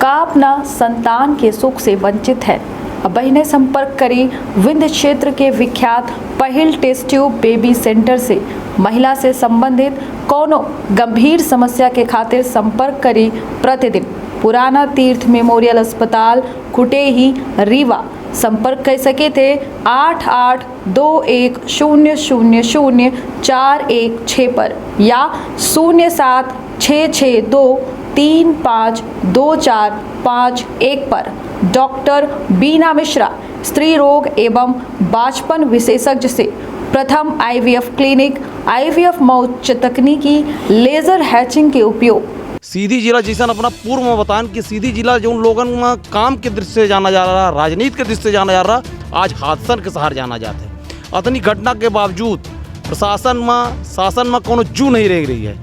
का अपना संतान के सुख से वंचित है। अब ने संपर्क करी विंध्य क्षेत्र के विख्यात पहिल टेस्ट ट्यूब बेबी सेंटर से। महिला से संबंधित कोनो गंभीर समस्या के खातिर संपर्क करी प्रतिदिन पुराना तीर्थ मेमोरियल अस्पताल कुटेही रीवा। संपर्क कर सके थे 8821000416 पर या 0766235245 पर। डॉक्टर बीना मिश्रा, स्त्री रोग एवं बांझपन विशेषज्ञ से प्रथम IVF क्लिनिक, IVF मौच तकनीकी, लेजर हैचिंग के उपयोग। सीधी जिला जैसा अपना पूर्व में बतान कि सीधी जिला जो उन लोगों में काम के दृष्टि से जाना जा रहा, राजनीति के दृष्टि से जाना जा रहा, आज हादसन के सहारे जाना जाता है। अतनी घटना के बावजूद प्रशासन में शासन में कोनो जू नहीं रह रही है।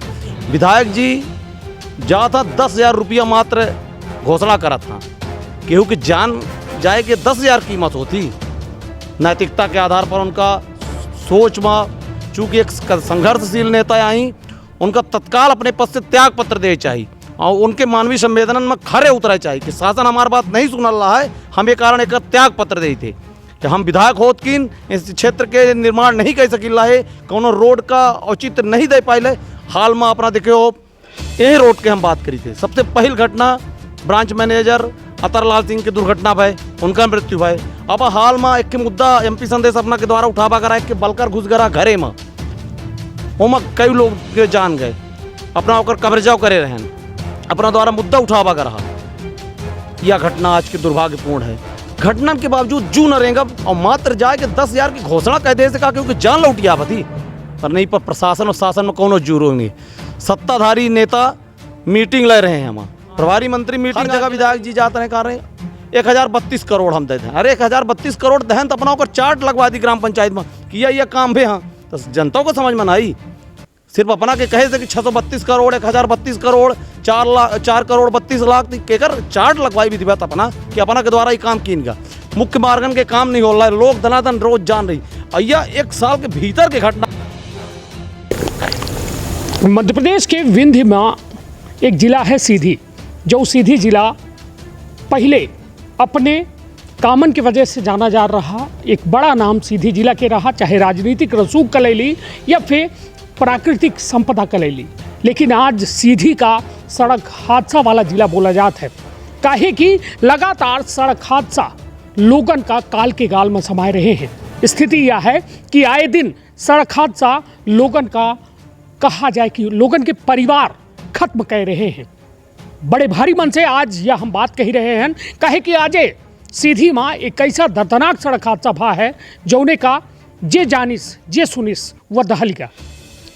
विधायक जी जा था 10,000 रुपया मात्र घोषणा करा था, केहू की जान जाए कि 10,000 कीमत होती। नैतिकता के आधार पर उनका सोच में, चूँकि एक संघर्षशील नेता आई, उनका तत्काल अपने पद से त्याग पत्र दे चाहिए और उनके मानवीय संवेदन में खरे उतरे चाहिए कि शासन हमारी बात नहीं सुन रहा है, हम ये कारण एक त्याग पत्र दे थे कि हम विधायक होत किन इस क्षेत्र के निर्माण नहीं कर सकिला है, कोनो रोड का औचित्य नहीं दे पाइले। हाल में अपना देखो यही रोड के हम बात करी थे। सबसे पहल घटना ब्रांच मैनेजर अतरलाल सिंह की दुर्घटना भय, उनका मृत्यु भय। अब हाल में एक मुद्दा MP संदेश अपना के द्वारा उठावा करा कि बलकर घुस गरा घरे में, ओमा कई लोग के जान गए, अपना होकर कब्रजाव करे रहन, अपना द्वारा मुद्दा उठावा कर रहा। यह घटना आज की दुर्भाग्यपूर्ण है। घटना के बावजूद जू न रहेगा और मात्र जाए कि 10,000 की घोषणा कह दे से कहा क्योंकि जान लौटिया थी, पर नहीं, पर प्रशासन और शासन में कोनो जू नहीं। सत्ताधारी नेता मीटिंग ले रहे हैं, हम प्रभारी मंत्री मीटिंग जगह विधायक जी जाते हैं कह रहे हैं 1032 करोड़ हम देते हैं। अरे 1032 करोड़ दहन तो अपना होकर चार्ट लगवा दी ग्राम पंचायत में किया यह काम भी। हाँ, तो जनता को समझ में ना आई, सिर्फ अपना के कहे थे कि 632 करोड़ 1032 करोड़ 4 करोड़ 32 लाख केकर चार्ट लगवाई भी थी बात अपना कि अपना के द्वारा ही काम कीन का मुख्य मार्गन के काम नहीं हो रहा है। लोग धनाधन रोज जान रही। अय्या एक साल के भीतर की घटना। मध्य प्रदेश के विंध्य में एक जिला है सीधी, जो सीधी जिला पहले अपने कामन की वजह से जाना जा रहा, एक बड़ा नाम सीधी जिला के रहा, चाहे राजनीतिक रसूख कलैली या फिर प्राकृतिक संपदा कलैली। लेकिन आज सीधी का सड़क हादसा वाला जिला बोला जाता है, काहे कि लगातार सड़क हादसा लोगन का काल के गाल में समाये रहे हैं। स्थिति यह है कि आए दिन सड़क हादसा लोगन का, कहा जाए कि लोगन के परिवार खत्म कर रहे हैं। बड़े भारी मन से आज यह हम बात कही रहे हैं, काहे कि आज सीधी माँ एक ऐसा दर्दनाक सड़क हादसा भा है जौने का जे जानिस जे सुनिस वह दहलिया।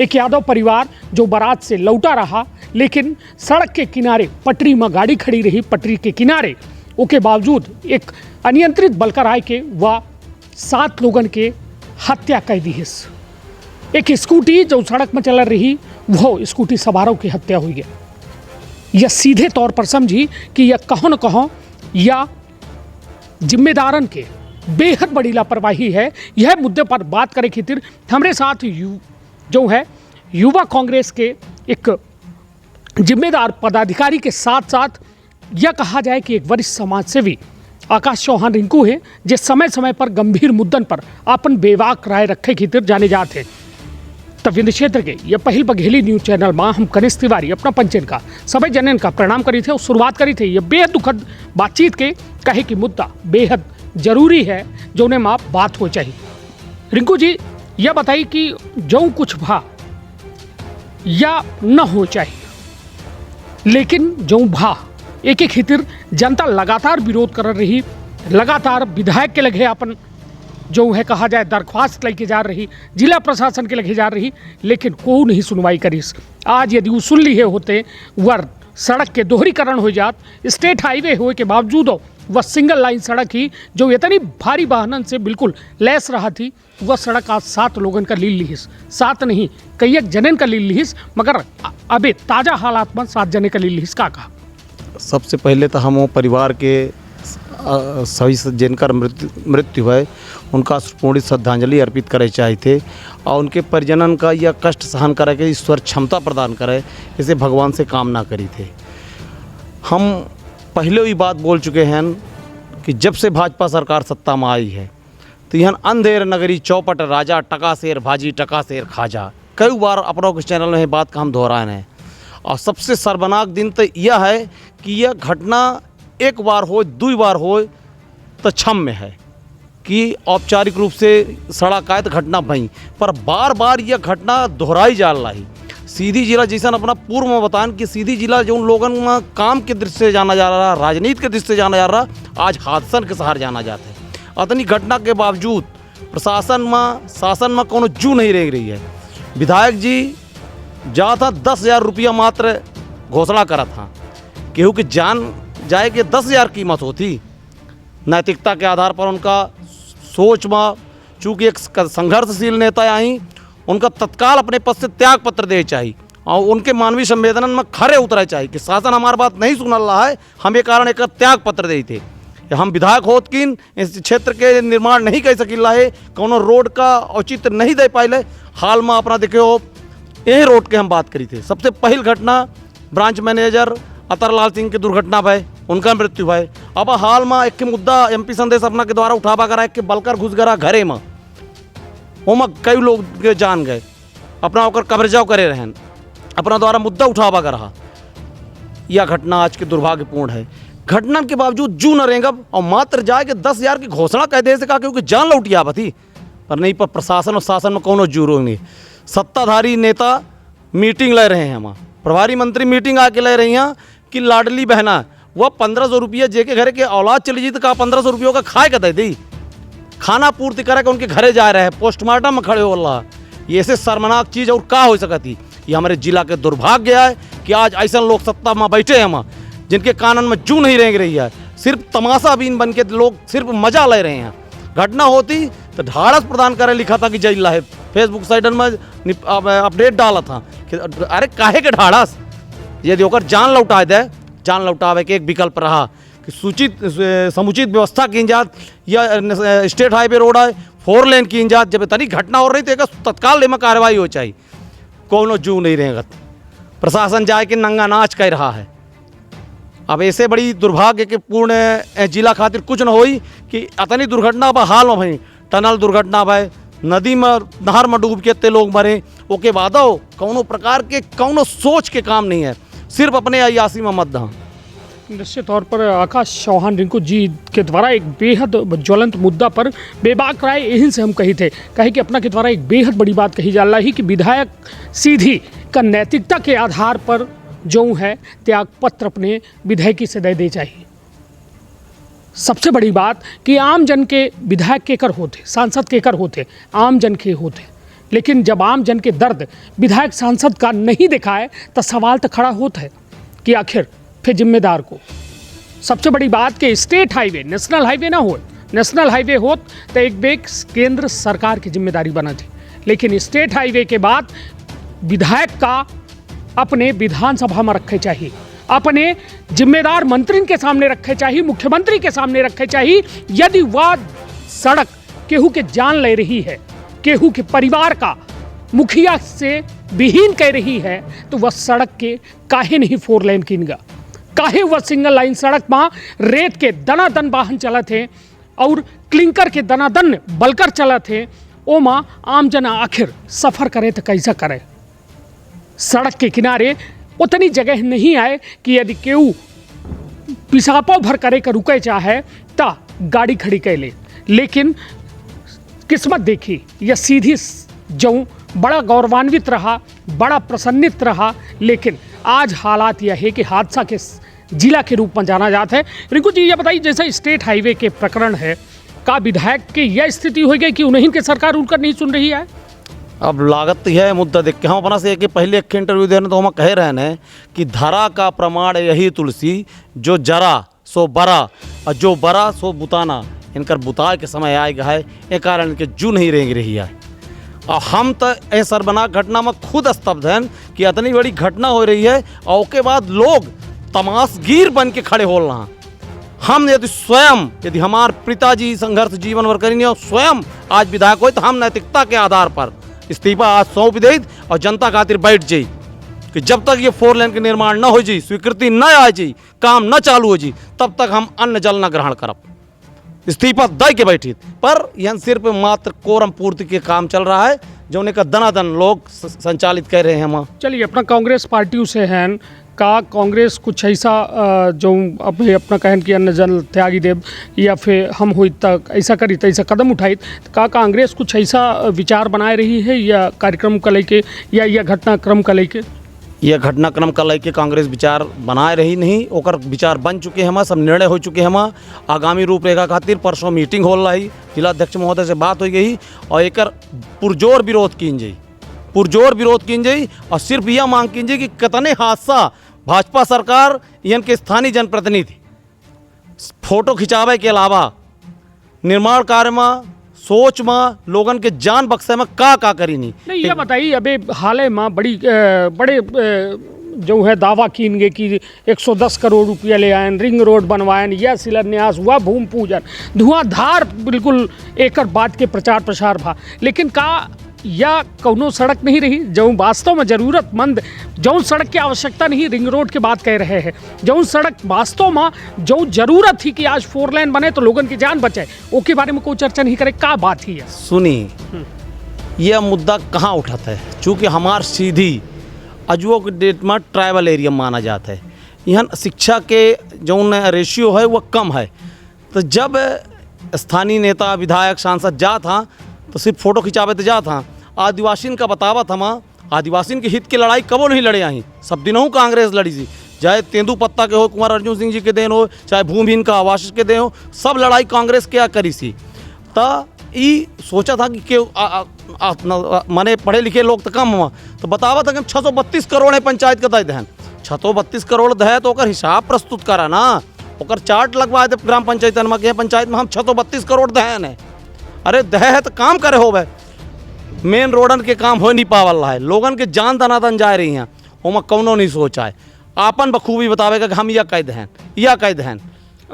एक यादव परिवार जो बारात से लौटा रहा, लेकिन सड़क के किनारे पटरी में गाड़ी खड़ी रही, पटरी के किनारे उसके बावजूद एक अनियंत्रित बलकर आए के वह 7 लोगन के हत्या कर दी है। एक स्कूटी जो सड़क में चल रही, वो स्कूटी सवारों की हत्या हुई है। यह सीधे तौर पर समझी कि यह कहो न कहो या जिम्मेदारन के बेहद बड़ी लापरवाही है। यह मुद्दे पर बात करे खातिर हमारे साथ जो है युवा कांग्रेस के एक जिम्मेदार पदाधिकारी के साथ साथ यह कहा जाए कि एक वरिष्ठ समाज सेवी आकाश चौहान रिंकू है, जो समय समय पर गंभीर मुद्दन पर अपन बेवाक राय रखे खातिर जाने जाते हैं। तब विंध्य क्षेत्र के यह पहल बघेली न्यूज चैनल में हम कनिष्ठ तिवारी अपना पंचन का सभी जनन का प्रणाम करी थे और शुरुआत करी थे यह बेहद दुखद बातचीत के, कहे कि मुद्दा बेहद जरूरी है जो उन्हें माँ बात हो चाहिए। रिंकू जी यह बताइए कि जो कुछ भा या न हो चाहिए, लेकिन जो भा एक हितिर जनता लगातार विरोध कर रही, लगातार विधायक के लगे अपन जो है कहा जाए दरख्वास्त लेके जा रही, जिला प्रशासन के लगे जा रही, लेकिन को नहीं सुनवाई करीस। आज यदि वो सुन लिए होते वह सड़क के दोहरीकरण हो जात, स्टेट हाईवे होए के बावजूद वह सिंगल लाइन सड़क ही जो इतनी भारी वाहनन से बिल्कुल लैस रहा थी, वह सड़क आज 7 लोगन का लील लिहिस, 7 नहीं कई एक जनन का लील लिहिस, मगर अबे ताज़ा हालात में 7 जने का लील लिहिस। का कहा सबसे पहले तो हम परिवार के सभी जिनकर मृत्यु है उनका पूर्ण श्रद्धांजलि अर्पित करे चाहे थे और उनके परिजनन का यह कष्ट सहन करे के ईश्वर क्षमता प्रदान करे, इसे भगवान से कामना करी थे। हम पहले ही बात बोल चुके हैं कि जब से भाजपा सरकार सत्ता में आई है तो यह अंधेर नगरी चौपट राजा टका शेर भाजी टका शेर खाजा कई बार अपनों के चैनल में बात का हम दोहराए हैं। और सबसे शर्मनाक दिन तो यह है कि यह घटना एक बार हो दो बार हो तो क्षम्य है कि औपचारिक रूप से सड़क आए तो घटना भई, पर बार बार यह घटना दोहराई जा रही। सीधी जिला जैसा अपना पूर्व में बतान कि सीधी जिला जो उन लोगों में काम के दृष्टि से जाना जा रहा, राजनीति के दृष्टि से जाना जा रहा, आज हादसन के सहारे जाना जाता है। अतनी घटना के बावजूद प्रशासन में शासन में कोनो जू नहीं रह रही है। विधायक जी जहाँ था 10,000 रुपया मात्र घोषणा करा था, केहू की जान जाए कि 10,000 कीमत होती। नैतिकता के आधार पर उनका सोच में चूँकि एक संघर्षशील नेता आई, उनका तत्काल अपने पद से त्याग पत्र दे चाहिए और उनके मानवीय संवेदन में खरे उतरे चाहिए कि शासन हमारी बात नहीं सुन रहा है, हम ये कारण एक त्याग पत्र दे थे। हम विधायक होत किन इस क्षेत्र के निर्माण नहीं कर सकिला है, कोनो रोड का औचित्य नहीं दे पाइले। हाल में अपना देखियो यही रोड के हम बात करी थे। सबसे पहल घटना ब्रांच मैनेजर अतरलाल सिंह की दुर्घटना भय, उनका मृत्यु भय। अब हाल में एक मुद्दा एमपी संदेश अपना के द्वारा उठावा करा कि बलकर घुस गया घरे में, ओमा कई लोग जान गए, अपना होकर कब्रजाव करे रहन, अपना द्वारा मुद्दा उठावा कर रहा। यह घटना आज के दुर्भाग्यपूर्ण है। घटना के बावजूद जू न रेंगब और मात्र जाए कि 10,000 की घोषणा कह दे से कहा क्योंकि जान लौटी आवती, पर नहीं, पर प्रशासन और शासन में कोनो जूरो नहीं। सत्ताधारी नेता मीटिंग ले रहे हैं, हम प्रभारी मंत्री मीटिंग आके ले रही हैं कि लाडली बहना वह 1,500 रुपया जे के घर के औलाद चली जी तो कहा 1,500 रुपयों का खाए का दे दी, खाना पूर्ति करे के उनके घरे जा रहे हैं, पोस्टमार्टम में खड़े हो रहा। ये ऐसे शर्मनाक चीज़ और का हो सकती। ये हमारे जिला के दुर्भाग्य है कि आज ऐसा लोग सत्ता में बैठे हैं जिनके कानून में जू नहीं रेंग रही है, सिर्फ तमाशा बीन बन के लोग सिर्फ मजा ले रहे हैं। घटना होती तो ढाढ़स प्रदान करे लिखा था कि जय लाहे, फेसबुक साइट में अपडेट डाला था कि अरे काहे के ढाढ़स, यदि होकर जान लौटा दे, जान लौटावे के एक विकल्प रहा कि सूचित समुचित व्यवस्था की जात या स्टेट हाईवे रोड है 4 लेन की जात। जब इतनी घटना हो रही थी तत्काल में कार्रवाई हो चाहिए, कोनो जू नहीं रहेगत। प्रशासन जाए कि नंगा नाच कर रहा है। अब ऐसे बड़ी दुर्भाग्य के पूर्ण जिला खातिर कुछ न होई कि इतनी दुर्घटना अब हाल में भई, टनल दुर्घटना भय, नदी में नहर में डूब के इतने लोग मरे, ओके बाद कौनो प्रकार के कौनो सोच के काम नहीं है, सिर्फ अपने अयासी में मत दहा। निश्चित तौर पर आकाश चौहान रिंकू जी के द्वारा एक बेहद ज्वलंत मुद्दा पर बेबाक राय यहीं से हम कही थे, कहे कि अपना के द्वारा एक बेहद बड़ी बात कही जा रही कि विधायक सीधी का नैतिकता के आधार पर जो है त्याग पत्र अपने विधायकी से दे चाहिए। सबसे बड़ी बात कि आम जन के विधायक केकर होते, सांसद केकर होते, आम जन के होते, लेकिन जब आम जन के दर्द विधायक सांसद का नहीं दिखाए तो सवाल तो खड़ा होता है कि आखिर फिर जिम्मेदार को। सबसे बड़ी बात कि स्टेट हाईवे नेशनल हाईवे ना हो, नेशनल हाईवे होत तो एक बेग केंद्र सरकार की जिम्मेदारी बना थी, लेकिन स्टेट हाईवे के बाद विधायक का अपने विधानसभा में रखे चाहिए, अपने जिम्मेदार मंत्री के सामने रखे चाहिए, मुख्यमंत्री के सामने रखे चाहिए। यदि वह सड़क केहू के जान ले रही है, केहू के परिवार का मुखिया से विहीन कह रही है, तो वह सड़क के काहे नहीं 4 लेन किनगा, काहे वह सिंगल लाइन सड़क में रेत के दनादन वाहन चला थे और क्लिंकर के दनादन बलकर चला थे, ओमा आम जन आखिर सफ़र करे तो कैसा करे। सड़क के किनारे उतनी जगह नहीं आए कि यदि केहू पिसापो भर करे का रुके चाहे ता गाड़ी खड़ी कर ले, लेकिन किस्मत देखी यह सीधी जो बड़ा गौरवान्वित रहा, बड़ा प्रसन्नित रहा, लेकिन आज हालात यह है कि हादसा के जिला के रूप में जाना जाता है। रिंकू जी ये बताइए, जैसा स्टेट हाईवे के प्रकरण है, का विधायक की यह स्थिति हो गई कि उन्हीं की सरकार उनका नहीं सुन रही है? अब लागत है मुद्दा देख के हम अपना से कि पहले एक इंटरव्यू देने तो हम कह रहे हैं कि धरा का प्रमाण यही तुलसी, जो जरा सो बरा और जो बरा सो बुताना, इनकर बुताए के समय आएगा है, एक कारण इनके जू नहीं रेंग रही है। और हम तो ए शर्मनाक घटना में खुद स्तब्ध हैं कि इतनी बड़ी घटना हो रही है और उसके बाद लोग तमाशगीर बन के खड़े हो रहा। हम यदि स्वयं यदि हमारे पिताजी संघर्ष जीवन भर करेंगे और स्वयं आज विधायक हो तो हम नैतिकता के आधार पर इस्तीफा आज सौंप दे और जनता खातिर बैठ जाई, कि जब तक ये 4 लेन के निर्माण न हो जी, स्वीकृति न आ जी, काम न चालू हो जी, तब तक हम अन्न जल न ग्रहण करब। इस्तीफा दे के बैठी, पर यह सिर्फ मात्र कोरम पूर्ति के काम चल रहा है, जो उन्हें का दनादन लोग संचालित कर रहे हैं। हम चलिए, अपना कांग्रेस पार्टी से हैं का कांग्रेस कुछ ऐसा जो अभी अपना कहन कि अन्न जल त्यागी देव या फिर हम हुई तक ऐसा करी तो ऐसा कदम उठाई, का कांग्रेस कुछ ऐसा विचार बनाए रही है या कार्यक्रम का लेके या यह घटनाक्रम का लेके? यह घटनाक्रम का लेके कांग्रेस विचार बनाए रही नहीं, ओकर विचार बन चुके हैं, सब निर्णय हो चुके हैं। आगामी रूपरेखा खातिर परसों मीटिंग हो रही, जिलाध्यक्ष महोदय से बात हो गई और एक पुरजोर विरोध कीन जाई, पुरजोर विरोध कीन जाई और सिर्फ यह मांग कीन जाई कि कतने हादसा भाजपा सरकार यन के स्थानीय जनप्रतिनिधि फोटो खिंचावे के अलावा निर्माण कार्य में सोच में लोगन के जान बक्से में का करी नहीं ये बताइए, अबे हाल में बड़े जो है दावा कीन गए कि 110 करोड़ रुपया ले आयन, रिंग रोड बनवायन, यह शिलान्यास हुआ, भूमि पूजन, धुआंधार बिल्कुल एक बात के प्रचार प्रसार भा, लेकिन का या कौनो सड़क नहीं रही जो वास्तव में ज़रूरतमंद, जो सड़क की आवश्यकता नहीं, रिंग रोड की बात कह रहे हैं, जो सड़क वास्तव में जो जरूरत थी कि आज 4 लेन बने तो लोगों की जान बचे, उसके बारे में कोई चर्चा नहीं करे, क्या बात ही है? सुनी, यह मुद्दा कहाँ उठाता है, चूँकि हमार सीधी अजुओं के डेट में ट्राइबल एरिया माना जाता है, यहाँ शिक्षा के जो रेशियो है वह कम है, तो जब स्थानीय नेता विधायक सांसद जा था तो सिर्फ फोटो खिंचावे तो जा था, आदिवासीन का बतावा था, आदिवासीन के हित की लड़ाई कबो नहीं लड़े आई, सब दिनों कांग्रेस लड़ी सी, चाहे तेंदुपत्ता के हो, कुंवर अर्जुन सिंह जी के देन हो, चाहे भूमिहीन का आवास के देन हो, सब लड़ाई कांग्रेस क्या करी सी। तो ये सोचा था कि माने पढ़े लिखे लोग तो कम हुआ, तो बतावा था कि 632 करोड़ है पंचायत का दहन, 632 करोड़ दहे तो हिसाब प्रस्तुत करा ना, ओकर चार्ट लगवाए थे ग्राम पंचायत में के पंचायत में हम 632 करोड़ दहन है। अरे दह है तो काम करे हो भाई, मेन रोडन के काम हो नहीं पावल रहा है, लोगन के जान दनादन जा रही हैं, ओमा कौनो नहीं सोचा है, आपन बखूबी बतावेगा कि हम यह कैद हैं, यह कैद हैं,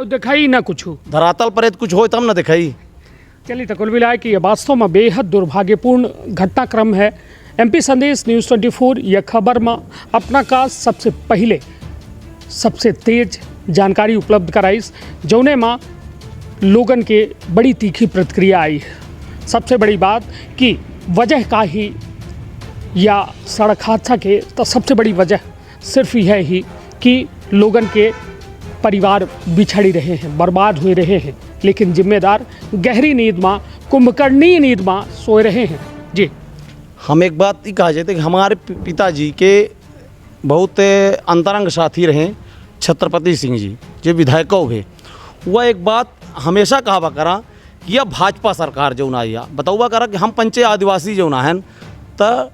दिखाई ना कुछ धरातल पर कुछ हो तब ना दिखाई। चलिए, तो कुल मिलाए कि यह वास्तव में बेहद दुर्भाग्यपूर्ण घटनाक्रम है। MP संदेश न्यूज़ 24 यह खबर में अपना का सबसे पहले सबसे तेज जानकारी उपलब्ध कराई, जौने में लोगन के बड़ी तीखी प्रतिक्रिया आई है। सबसे बड़ी बात कि वजह का ही या सड़क हादसा के तो सबसे बड़ी वजह सिर्फ यह ही कि लोगन के परिवार बिछड़ी रहे हैं, बर्बाद हुए रहे हैं, लेकिन जिम्मेदार गहरी नींद में, कुंभकर्णी नींद में सोए रहे हैं। जी, हम एक बात ही कहा जाते कि हमारे पिताजी के बहुत अंतरंग साथी रहे छत्रपति सिंह जी, जो विधायकों हुए, वह एक बात हमेशा कहा करा कि यह भाजपा सरकार जो ना या बताऊबा करा कि हम पंचे आदिवासी जो ना हैं तो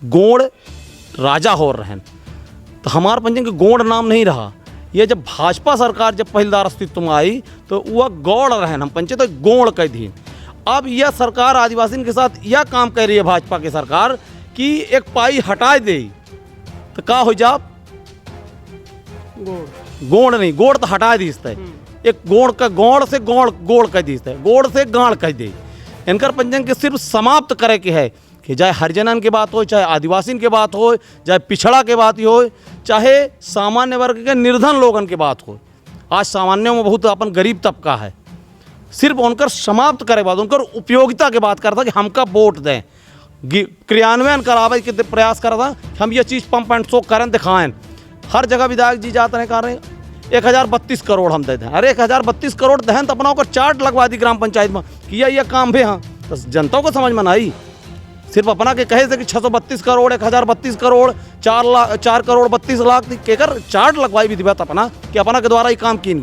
गोड़ राजा हो रहे हैं, तो हमारे पंचन के गोड़ नाम नहीं रहा। ये जब भाजपा सरकार जब पहलदार अस्तित्व में आई तो वह गौड़ रहे, हम पंचे तो गोड़ कह दी। अब यह सरकार आदिवासी के साथ यह काम कर रही है भाजपा की सरकार कि एक पाई हटा दे तो का हो जा, गोड़ नहीं, गोड़ तो हटा दी, एक गोड़ का गोड़ से गोड़ कह दी, गोड़ से गाड़ कह दे। इनकर पंचन के सिर्फ समाप्त करे के है कि चाहे हरिजनन की बात हो, चाहे आदिवासी की बात हो, चाहे पिछड़ा के बात हो, चाहे सामान्य वर्ग के निर्धन लोगन की बात हो। आज सामान्यों में बहुत अपन गरीब तबका है, सिर्फ उनकर समाप्त करे बाद उनकर उपयोगिता की बात करता कि हमका वोट दें, क्रियान्वयन करावे के प्रयास करता, हम ये चीज़ पंप एंड शो करें, दिखाएं। हर जगह विधायक जी जाते हैं, कह रहे हैं 1032 करोड़ हम दे दें। अरे 1032 करोड़ दहन तो अपना चार्ट लगवा दी ग्राम पंचायत में कि यह काम भी, हाँ तो जनता को समझ में ना आई, सिर्फ अपना के कहे थे कि 632 करोड़ 1032 करोड़ 4 करोड़ 32 लाख केकर चार्ट लगवाई भी बात अपना कि अपना के द्वारा ही काम कीन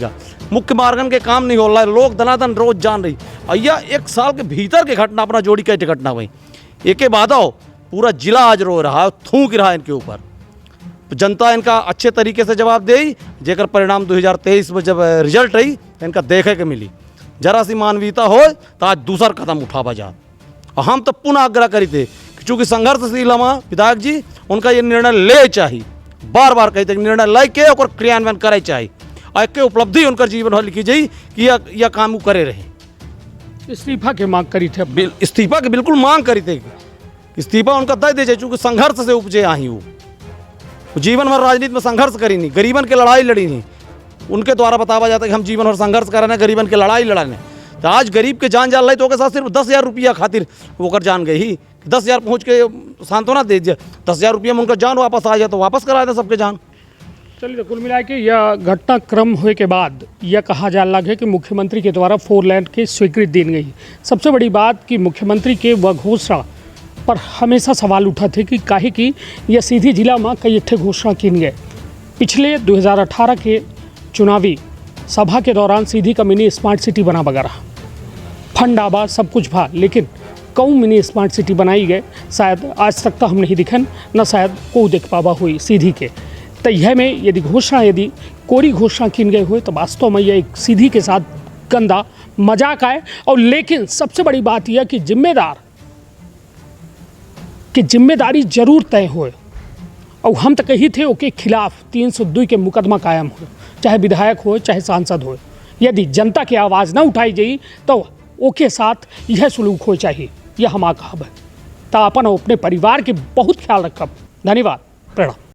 मुख्य मार्गन के काम नहीं हो रहा है, लोग दनादन रोज जान रही। अय्या 1 साल के भीतर की घटना अपना जोड़ी कैसे घटना हुई, एक के बाद पूरा जिला आज रो रहा है, थूक रहा है इनके ऊपर। तो जनता इनका अच्छे तरीके से जवाब दे, जेकर परिणाम 2023 में जब रिजल्ट रही इनका देखे के मिली। जरा सी मानवीयता हो तो आज दूसरा कदम उठावा जा। और हम तो पुनः आग्रह करी थे कि चूँकि संघर्षशील हमा विधायक जी उनका ये निर्णय ले चाहिए, बार बार कहते निर्णय ले के और क्रियान्वयन करे चाहिए, और एक उपलब्धि उनका जीवन भर लिखी जाई कि यह काम करे रहे। इस्तीफा की मांग करी थे, इस्तीफा की बिल्कुल मांग करी थे, इस्तीफा उनका दे दे, चूँकि संघर्ष से उपजे आई वो। जीवन भर राजनीति में संघर्ष करी नहीं, गरीबन के लड़ाई लड़ी नहीं। उनके द्वारा बतावा जाता है कि हम जीवन भर संघर्ष कर रहे हैं, गरीबन की लड़ाई लड़ाने। तो आज गरीब के जान जाल रही तो साथ सिर्फ 10,000 रुपया खातिर वो जान गई ही, 10,000 पहुँच के सांत्वना दे दिया, 10,000 रुपया में उनका जान वापस आ जाए तो वापस करा दे सबके जान। चलिए, तो कुल मिला के यह घटनाक्रम हुए के बाद यह कहा जा लगा है कि मुख्यमंत्री के द्वारा 4 लेन की स्वीकृति दी गई। सबसे बड़ी बात कि मुख्यमंत्री के वह घोषणा पर हमेशा सवाल उठा थे कि काहे कि यह सीधी जिला में कई ठे घोषणा की गए। पिछले 2018 के चुनावी सभा के दौरान सीधी का मिनी स्मार्ट सिटी बना वगैरह फंड आबा सब कुछ भा, लेकिन कौन मिनी स्मार्ट सिटी बनाई गए शायद आज तक तो हम नहीं दिखन, न शायद को देख पावा हुई सीधी के। तो यह में यदि कोरी घोषणा की गई हुई तो वास्तव में यह एक सीधी के साथ गंदा मजाक आए। और लेकिन सबसे बड़ी बात यह कि जिम्मेदारी जरूर तय हुए, और हम तो कही थे उसके खिलाफ 302 के मुकदमा कायम हो, चाहे विधायक हो चाहे सांसद हो। यदि जनता की आवाज़ न उठाई जाई तो ओके साथ यह सलूक हो चाहिए, यह हमारा कहब है। तो अपन अपने परिवार के बहुत ख्याल रखब। धन्यवाद, प्रणाम।